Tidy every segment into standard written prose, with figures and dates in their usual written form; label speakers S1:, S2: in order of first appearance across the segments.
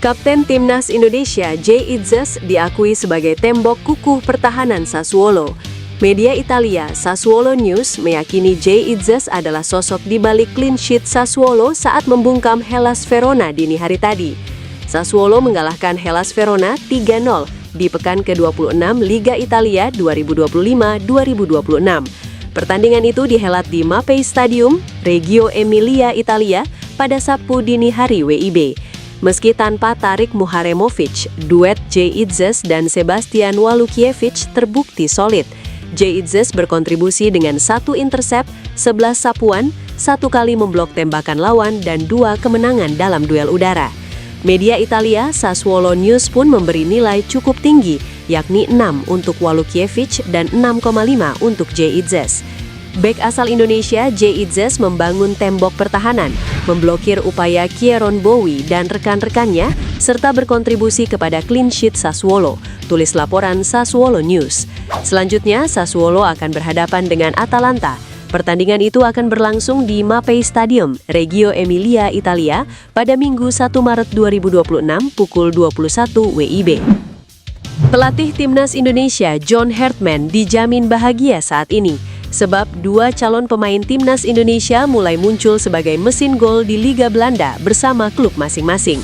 S1: Kapten Timnas Indonesia Jay Itzes diakui sebagai tembok kukuh pertahanan Sassuolo. Media Italia Sassuolo News meyakini Jay Itzes adalah sosok di balik clean sheet Sassuolo saat membungkam Hellas Verona dini hari tadi. Sassuolo mengalahkan Hellas Verona 3-0 di pekan ke-26 Liga Italia 2025-2026. Pertandingan itu dihelat di Mapei Stadium, Reggio Emilia, Italia pada Sabtu dini hari WIB. Meski tanpa Tarik Muharemovic, duet Jay Itzes dan Sebastian Walukiewicz terbukti solid. Jay Itzes berkontribusi dengan 1 intercept, 11 sapuan, 1 kali memblok tembakan lawan, dan 2 kemenangan dalam duel udara. Media Italia Sassuolo News pun memberi nilai cukup tinggi, yakni 6 untuk Walukiewicz dan 6,5 untuk Jay Itzes. Bek asal Indonesia Jay Itzes membangun tembok pertahanan, memblokir upaya Kieron Bowie dan rekan-rekannya, serta berkontribusi kepada clean sheet Sassuolo, tulis laporan Sassuolo News. Selanjutnya, Sassuolo akan berhadapan dengan Atalanta. Pertandingan itu akan berlangsung di Mapei Stadium, Reggio Emilia, Italia pada Minggu 1 Maret 2026 pukul 21 WIB. Pelatih Timnas Indonesia John Hartman dijamin bahagia saat ini, sebab 2 calon pemain Timnas Indonesia mulai muncul sebagai mesin gol di Liga Belanda bersama klub masing-masing.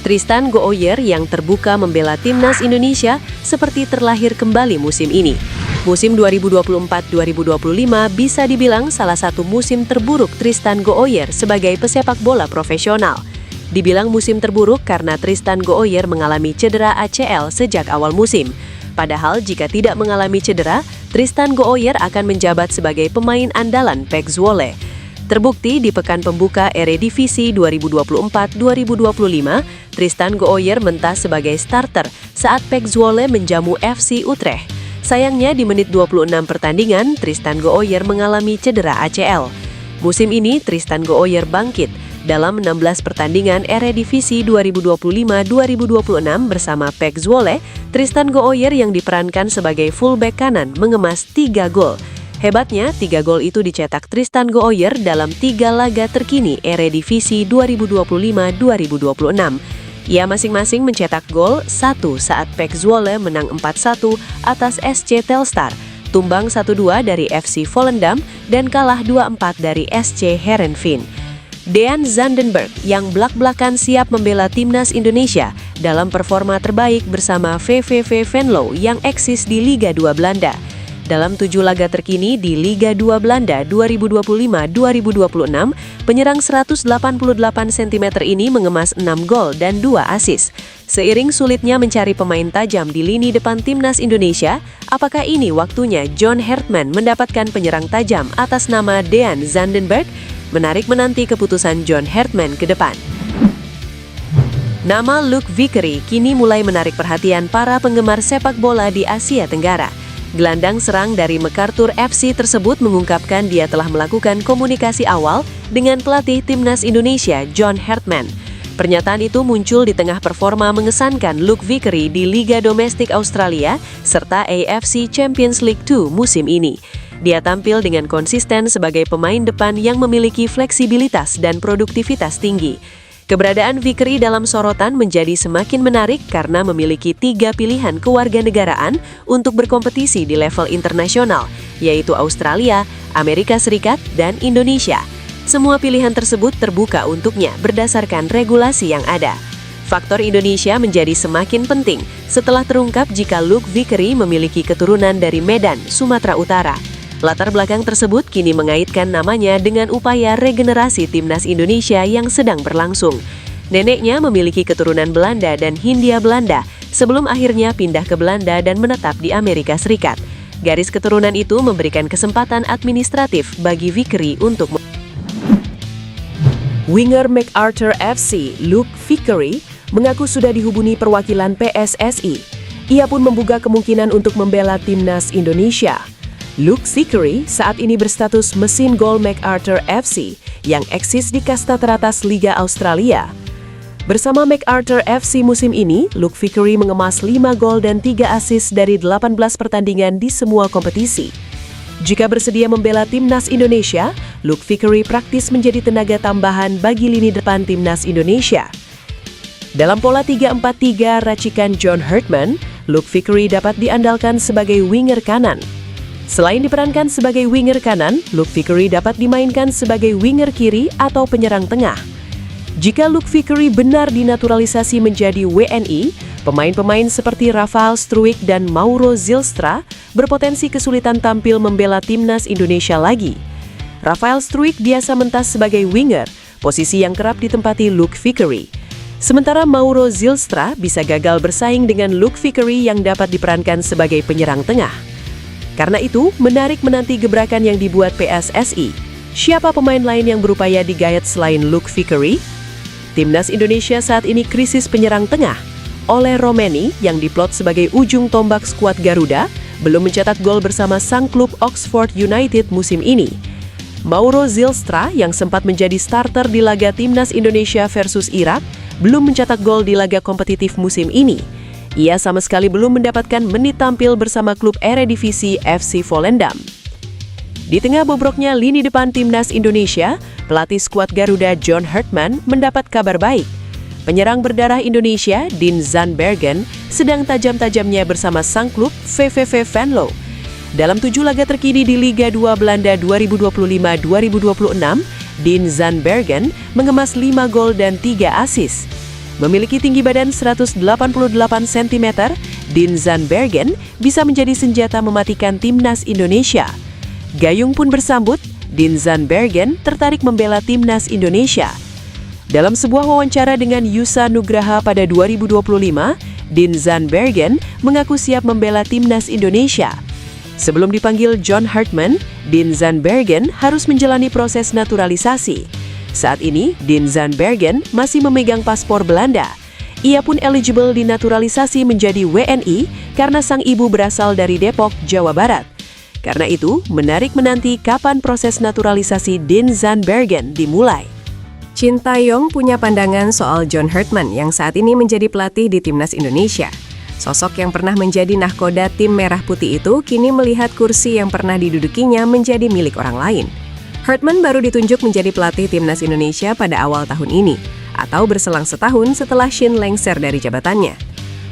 S1: Tristan Gooijer yang terbuka membela Timnas Indonesia seperti terlahir kembali musim ini. Musim 2024-2025 bisa dibilang salah satu musim terburuk Tristan Gooijer sebagai pesepak bola profesional. Dibilang musim terburuk karena Tristan Gooijer mengalami cedera ACL sejak awal musim. Padahal jika tidak mengalami cedera, Tristan Gooijer akan menjabat sebagai pemain andalan PEC Zwolle. Terbukti di pekan pembuka Eredivisie 2024-2025, Tristan Gooijer mentas sebagai starter saat PEC Zwolle menjamu FC Utrecht. Sayangnya di menit 26 pertandingan, Tristan Gooijer mengalami cedera ACL. Musim ini Tristan Gooijer bangkit. Dalam 16 pertandingan Eredivisie 2025-2026 bersama PEC Zwolle, Tristan Gooijer yang diperankan sebagai fullback kanan mengemas 3 gol. Hebatnya, 3 gol itu dicetak Tristan Gooijer dalam 3 laga terkini Eredivisie 2025-2026. Ia masing-masing mencetak gol, 1 saat PEC Zwolle menang 4-1 atas SC Telstar, tumbang 1-2 dari FC Volendam, dan kalah 2-4 dari SC Heerenveen. Dean Zandenberg yang belak-belakan siap membela Timnas Indonesia dalam performa terbaik bersama VVV Venlo yang eksis di Liga 2 Belanda. Dalam 7 laga terkini di Liga 2 Belanda 2025-2026, penyerang 188 cm ini mengemas 6 gol dan 2 assist. Seiring sulitnya mencari pemain tajam di lini depan Timnas Indonesia, apakah ini waktunya John Hartman mendapatkan penyerang tajam atas nama Dean Zandenberg? Menarik menanti keputusan John Hartman ke depan. Nama Luke Vickery kini mulai menarik perhatian para penggemar sepak bola di Asia Tenggara. Gelandang serang dari MacArthur FC tersebut mengungkapkan dia telah melakukan komunikasi awal dengan pelatih Timnas Indonesia John Hartman. Pernyataan itu muncul di tengah performa mengesankan Luke Vickery di Liga Domestik Australia serta AFC Champions League 2 musim ini. Dia tampil dengan konsisten sebagai pemain depan yang memiliki fleksibilitas dan produktivitas tinggi. Keberadaan Vickery dalam sorotan menjadi semakin menarik karena memiliki 3 pilihan kewarganegaraan untuk berkompetisi di level internasional, yaitu Australia, Amerika Serikat, dan Indonesia. Semua pilihan tersebut terbuka untuknya berdasarkan regulasi yang ada. Faktor Indonesia menjadi semakin penting setelah terungkap jika Luke Vickery memiliki keturunan dari Medan, Sumatera Utara. Latar belakang tersebut kini mengaitkan namanya dengan upaya regenerasi Timnas Indonesia yang sedang berlangsung. Neneknya memiliki keturunan Belanda dan Hindia Belanda sebelum akhirnya pindah ke Belanda dan menetap di Amerika Serikat. Garis keturunan itu memberikan kesempatan administratif bagi Vickery untuk
S2: Winger MacArthur FC, Luke Vickery, mengaku sudah dihubungi perwakilan PSSI. Ia pun membuka kemungkinan untuk membela Timnas Indonesia. Luke Vickery saat ini berstatus mesin gol MacArthur FC yang eksis di kasta teratas Liga Australia. Bersama MacArthur FC musim ini, Luke Vickery mengemas 5 gol dan 3 assist dari 18 pertandingan di semua kompetisi. Jika bersedia membela Timnas Indonesia, Luke Vickery praktis menjadi tenaga tambahan bagi lini depan Timnas Indonesia. Dalam pola 3-4-3 racikan John Hartman, Luke Vickery dapat diandalkan sebagai winger kanan. Selain diperankan sebagai winger kanan, Luke Vickery dapat dimainkan sebagai winger kiri atau penyerang tengah. Jika Luke Vickery benar dinaturalisasi menjadi WNI, pemain-pemain seperti Rafael Struijk dan Mauro Zylstra berpotensi kesulitan tampil membela timnas Indonesia lagi. Rafael Struijk biasa mentas sebagai winger, posisi yang kerap ditempati Luke Vickery. Sementara Mauro Zylstra bisa gagal bersaing dengan Luke Vickery yang dapat diperankan sebagai penyerang tengah. Karena itu, menarik menanti gebrakan yang dibuat PSSI. Siapa pemain lain yang berupaya digayat selain Luke Vickery? Timnas Indonesia saat ini krisis penyerang tengah. Ole Romeni yang diplot sebagai ujung tombak skuad Garuda belum mencetak gol bersama sang klub Oxford United musim ini. Mauro Zylstra yang sempat menjadi starter di laga Timnas Indonesia versus Irak belum mencetak gol di laga kompetitif musim ini. Ia sama sekali belum mendapatkan menit tampil bersama klub Eredivisie FC Volendam. Di tengah bobroknya lini depan Timnas Indonesia, pelatih skuad Garuda John Hartman mendapat kabar baik. Penyerang berdarah Indonesia, Dean Zandbergen, sedang tajam-tajamnya bersama sang klub VVV Venlo. Dalam 7 laga terkini di Liga 2 Belanda 2025-2026, Dean Zandbergen mengemas 5 gol dan 3 assist. Memiliki tinggi badan 188 cm, Dean Zandbergen bisa menjadi senjata mematikan timnas Indonesia. Gayung pun bersambut, Dean Zandbergen tertarik membela timnas Indonesia. Dalam sebuah wawancara dengan Yusa Nugraha pada 2025, Dean Zandbergen mengaku siap membela timnas Indonesia. Sebelum dipanggil John Hartman, Dean Zandbergen harus menjalani proses naturalisasi. Saat ini, Dean Zandbergen masih memegang paspor Belanda. Ia pun eligible dinaturalisasi menjadi WNI karena sang ibu berasal dari Depok, Jawa Barat. Karena itu, menarik menanti kapan proses naturalisasi Dean Zandbergen dimulai.
S1: Shin Tae-yong punya pandangan soal John Hartman yang saat ini menjadi pelatih di Timnas Indonesia. Sosok yang pernah menjadi nahkoda tim merah putih itu kini melihat kursi yang pernah didudukinya menjadi milik orang lain. Hartman baru ditunjuk menjadi pelatih Timnas Indonesia pada awal tahun ini, atau berselang setahun setelah Shin lengser dari jabatannya.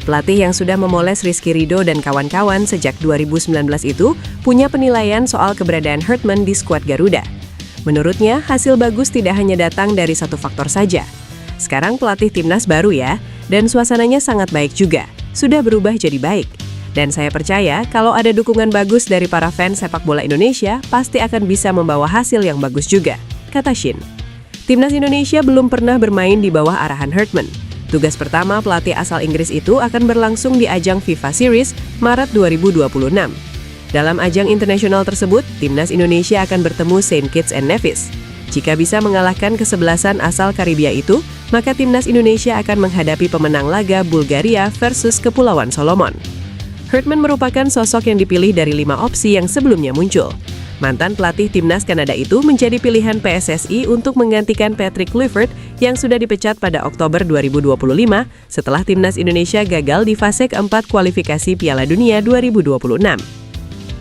S1: Pelatih yang sudah memoles Rizky Ridho dan kawan-kawan sejak 2019 itu punya penilaian soal keberadaan Hartman di skuad Garuda. Menurutnya, hasil bagus tidak hanya datang dari satu faktor saja. Sekarang pelatih timnas baru ya, dan suasananya sangat baik juga. Sudah berubah jadi baik. Dan saya percaya kalau ada dukungan bagus dari para fans sepak bola Indonesia, pasti akan bisa membawa hasil yang bagus juga, kata Shin. Timnas Indonesia belum pernah bermain di bawah arahan Hartman. Tugas pertama pelatih asal Inggris itu akan berlangsung di ajang FIFA Series Maret 2026. Dalam ajang internasional tersebut, Timnas Indonesia akan bertemu Saint Kitts and Nevis. Jika bisa mengalahkan kesebelasan asal Karibia itu, maka Timnas Indonesia akan menghadapi pemenang laga Bulgaria versus Kepulauan Solomon. Hartman merupakan sosok yang dipilih dari 5 opsi yang sebelumnya muncul. Mantan pelatih Timnas Kanada itu menjadi pilihan PSSI untuk menggantikan Patrick Kluivert yang sudah dipecat pada Oktober 2025 setelah Timnas Indonesia gagal di fase keempat kualifikasi Piala Dunia 2026.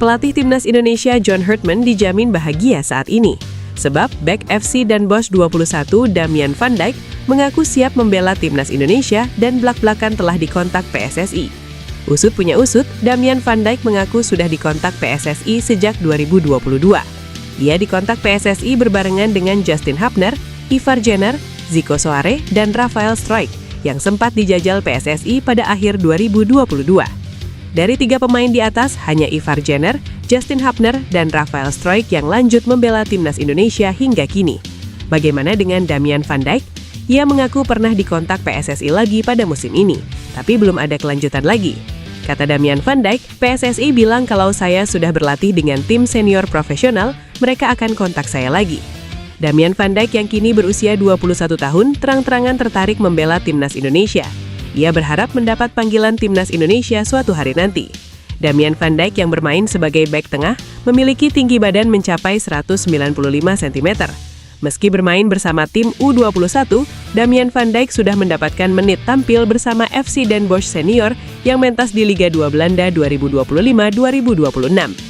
S1: Pelatih Timnas Indonesia John Hartman dijamin bahagia saat ini, sebab bek FC dan Bosch 21 Damian van Dijk mengaku siap membela Timnas Indonesia dan blak-blakan telah dikontak PSSI. Usut punya usut, Damian van Dijk mengaku sudah dikontak PSSI sejak 2022. Ia dikontak PSSI berbarengan dengan Justin Hapner, Ivar Jenner, Zico Soare, dan Rafael Struijk yang sempat dijajal PSSI pada akhir 2022. Dari 3 pemain di atas, hanya Ivar Jenner, Justin Hapner, dan Rafael Struijk yang lanjut membela Timnas Indonesia hingga kini. Bagaimana dengan Damian van Dijk? Ia mengaku pernah dikontak PSSI lagi pada musim ini, tapi belum ada kelanjutan lagi. Kata Damian van Dijk, PSSI bilang kalau saya sudah berlatih dengan tim senior profesional, mereka akan kontak saya lagi. Damian van Dijk yang kini berusia 21 tahun terang-terangan tertarik membela Timnas Indonesia. Ia berharap mendapat panggilan Timnas Indonesia suatu hari nanti. Damian van Dijk yang bermain sebagai bek tengah memiliki tinggi badan mencapai 195 cm. Meski bermain bersama tim U21, Damian van Dijk sudah mendapatkan menit tampil bersama FC Den Bosch Senior yang mentas di Liga 2 Belanda 2025-2026.